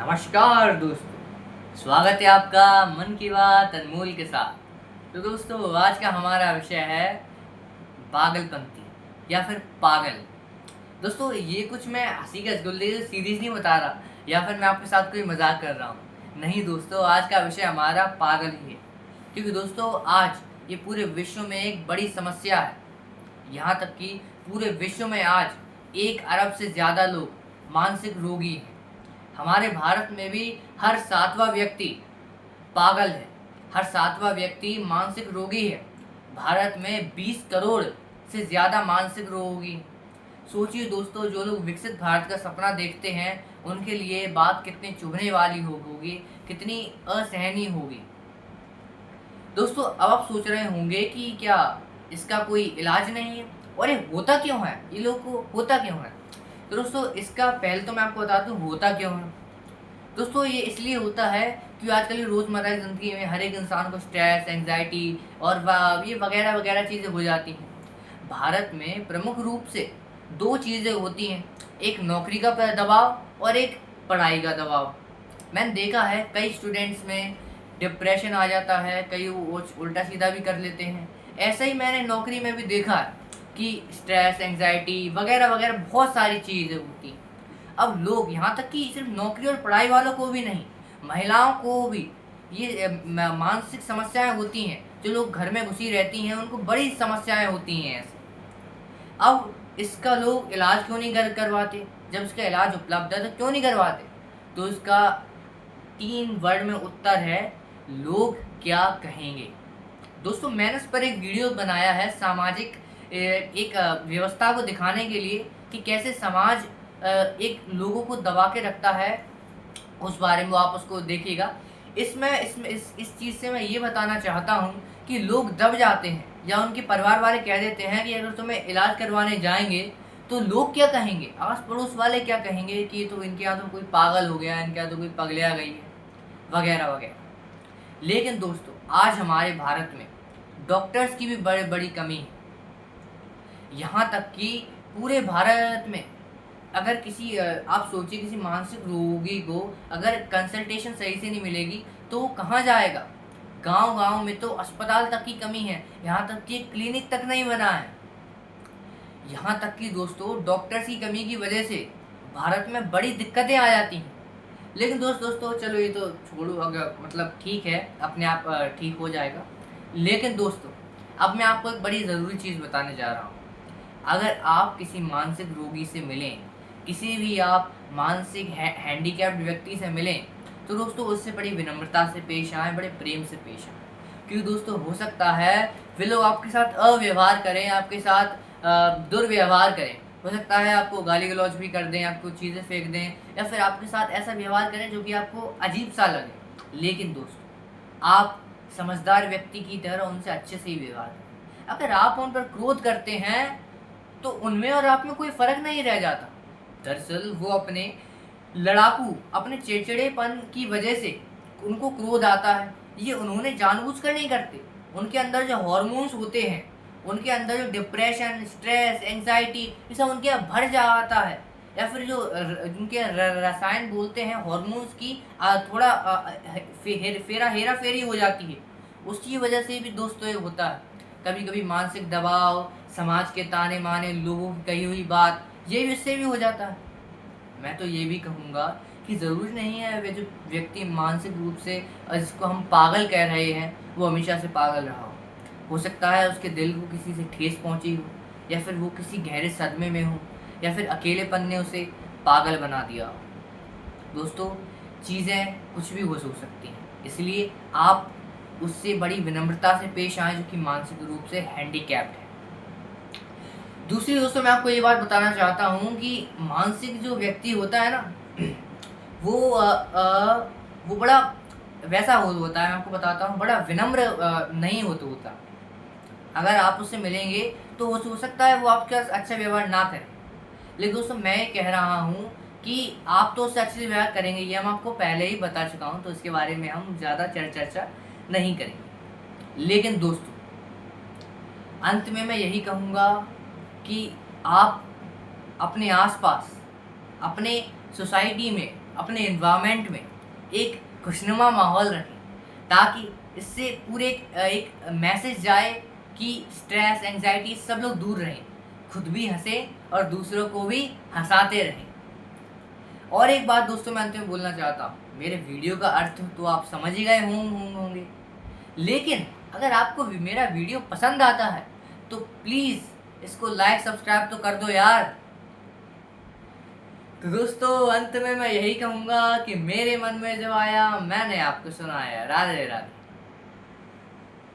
नमस्कार दोस्तों, स्वागत है आपका मन की बात अनमोल के साथ। तो दोस्तों, आज का हमारा विषय है पागलपंती या फिर पागल। दोस्तों, ये कुछ मैं हंसी के चुटकुले सीरीज नहीं बता रहा या फिर मैं आपके साथ कोई मजाक कर रहा हूँ। नहीं दोस्तों, आज का विषय हमारा पागल ही है। क्योंकि दोस्तों, आज ये पूरे विश्व में एक बड़ी समस्या है। यहाँ तक कि पूरे विश्व में आज 1 अरब से ज़्यादा लोग मानसिक रोगी हैं। हमारे भारत में भी हर 7वां व्यक्ति पागल है, हर 7वां व्यक्ति मानसिक रोगी है। भारत में 20 करोड़ से ज़्यादा मानसिक रोगी। सोचिए दोस्तों, जो लोग विकसित भारत का सपना देखते हैं उनके लिए बात कितनी चुभने वाली होगी, कितनी असहनीय होगी। दोस्तों, अब आप सोच रहे होंगे कि क्या इसका कोई इलाज नहीं है, और ये होता क्यों है, ये लोग को होता क्यों है। तो दोस्तों, इसका पहले तो मैं आपको बता दूं होता क्यों है। दोस्तों, ये इसलिए होता है कि आजकल की रोज़मर्रा की ज़िंदगी में हर एक इंसान को स्ट्रेस, एंग्जाइटी और ये वगैरह वगैरह चीज़ें हो जाती हैं। भारत में प्रमुख रूप से 2 चीज़ें होती हैं, एक नौकरी का दबाव और एक पढ़ाई का दबाव। मैंने देखा है कई स्टूडेंट्स में डिप्रेशन आ जाता है, कई वो उल्टा सीधा भी कर लेते हैं। ऐसा ही मैंने नौकरी में भी देखा है कि स्ट्रेस, एंग्जाइटी वगैरह वगैरह बहुत सारी चीज़ें होती हैं। अब लोग, यहाँ तक कि सिर्फ नौकरी और पढ़ाई वालों को भी नहीं, महिलाओं को भी ये मानसिक समस्याएं होती हैं। जो लोग घर में घुसी रहती हैं उनको बड़ी समस्याएं होती हैं ऐसे। अब इसका लोग इलाज क्यों नहीं करवाते? जब इसका इलाज उपलब्ध है तो क्यों नहीं करवाते? तो इसका 3 वर्ड में उत्तर है, लोग क्या कहेंगे। दोस्तों, मैंने इस पर एक वीडियो बनाया है सामाजिक एक व्यवस्था को दिखाने के लिए कि कैसे समाज एक लोगों को दबा के रखता है। उस बारे में आप उसको देखिएगा। इसमें इसमें इस चीज़ से मैं ये बताना चाहता हूँ कि लोग दब जाते हैं या उनके परिवार वाले कह देते हैं कि अगर तुम्हें इलाज करवाने जाएंगे तो लोग क्या कहेंगे, आस पड़ोस वाले क्या कहेंगे कि तो इनके यहाँ तो कोई पागल हो गया, इनके यहाँ तो कोई पगलिया गई है, वगैरह वगैरह। लेकिन दोस्तों, आज हमारे भारत में डॉक्टर्स की भी बड़ी बड़ी कमी है। यहाँ तक कि पूरे भारत में अगर किसी आप सोचिए किसी मानसिक रोगी को अगर कंसल्टेशन सही से नहीं मिलेगी तो वो कहाँ जाएगा। गांव-गांव में तो अस्पताल तक की कमी है, यहाँ तक कि क्लिनिक तक नहीं बना है। यहाँ तक कि दोस्तों, डॉक्टर्स की कमी की वजह से भारत में बड़ी दिक्कतें आ जाती हैं। लेकिन दोस्तों, चलो ये तो छोड़ो, अगर मतलब ठीक है, अपने आप ठीक हो जाएगा। लेकिन दोस्तों, अब मैं आपको एक बड़ी ज़रूरी चीज़ बताने जा रहा हूँ। अगर आप किसी मानसिक रोगी से मिलें, किसी भी आप मानसिक हैंडीकैप्ड व्यक्ति से मिलें, तो दोस्तों उससे बड़ी विनम्रता से पेश आएँ, बड़े प्रेम से पेश आएँ। क्योंकि दोस्तों, हो सकता है वे लोग आपके साथ अव्यवहार करें, आपके साथ दुर्व्यवहार करें। हो सकता है आपको गाली-गलौज भी कर दें, आपको चीज़ें फेंक दें या फिर आपके साथ ऐसा व्यवहार करें जो कि आपको अजीब-सा लगे। लेकिन दोस्तों, आप समझदार व्यक्ति की तरह उनसे अच्छे से ही व्यवहार करें। अगर आप उन पर क्रोध करते हैं तो उनमें और आप में कोई फ़र्क नहीं रह जाता। दरअसल वो अपने लड़ाकू, अपने चिड़चिड़ेपन की वजह से उनको क्रोध आता है। ये उन्होंने जानबूझकर नहीं करते। उनके अंदर जो हार्मोन्स होते हैं, उनके अंदर जो डिप्रेशन, स्ट्रेस, एंग्जायटी, ये सब उनके भर जाता है। या फिर जो उनके रसायन बोलते हैं हार्मोन्स की थोड़ा हेरा फेरी हो जाती है। उसकी वजह से भी दोस्तों ये होता है। कभी कभी मानसिक दबाव, समाज के ताने माने, लोगों की कही हुई बात, ये भी इससे भी हो जाता है। मैं तो ये भी कहूँगा कि ज़रूरी नहीं है वे जो व्यक्ति मानसिक रूप से जिसको हम पागल कह रहे हैं वो हमेशा से पागल रहा हो सकता है उसके दिल को किसी से ठेस पहुँची हो, या फिर वो किसी गहरे सदमे में हो, या फिर अकेलेपन ने उसे पागल बना दिया हो। दोस्तों, चीज़ें कुछ भी हो सकती हैं, इसलिए आप उससे बड़ी विनम्रता से पेश आएँ जो कि मानसिक रूप से हैंडीकैप्ड है। दूसरी दोस्तों, मैं आपको ये बात बताना चाहता हूँ कि मानसिक जो व्यक्ति होता है ना वो बड़ा वैसा होता है। मैं आपको बताता हूँ, बड़ा विनम्र नहीं होता। अगर आप उससे मिलेंगे तो हो सकता है वो आपके साथ अच्छा व्यवहार ना करें। लेकिन दोस्तों, मैं ये कह रहा हूँ कि आप तो उससे अच्छे से व्यवहार करेंगे, ये हम आपको पहले ही बता चुका हूँ, तो इसके बारे में हम ज़्यादा चर्चा नहीं करेंगे। लेकिन दोस्तों, अंत में मैं यही कहूँगा कि आप अपने आसपास, अपने सोसाइटी में, अपने इन्वायरमेंट में एक खुशनुमा माहौल रखें, ताकि इससे पूरे एक मैसेज जाए कि स्ट्रेस एंजाइटी सब लोग दूर रहें, खुद भी हंसें और दूसरों को भी हंसाते रहें। और एक बात दोस्तों मैं अंत में बोलना चाहता हूँ, मेरे वीडियो का अर्थ तो आप समझ ही गए होंगे, लेकिन अगर आपको मेरा वीडियो पसंद आता है तो प्लीज़ इसको लाइक सब्सक्राइब तो कर दो यार। तो दोस्तों अंत में मैं यही कहूँगा कि मेरे मन में जो आया मैंने आपको सुनाया। राधे राधे।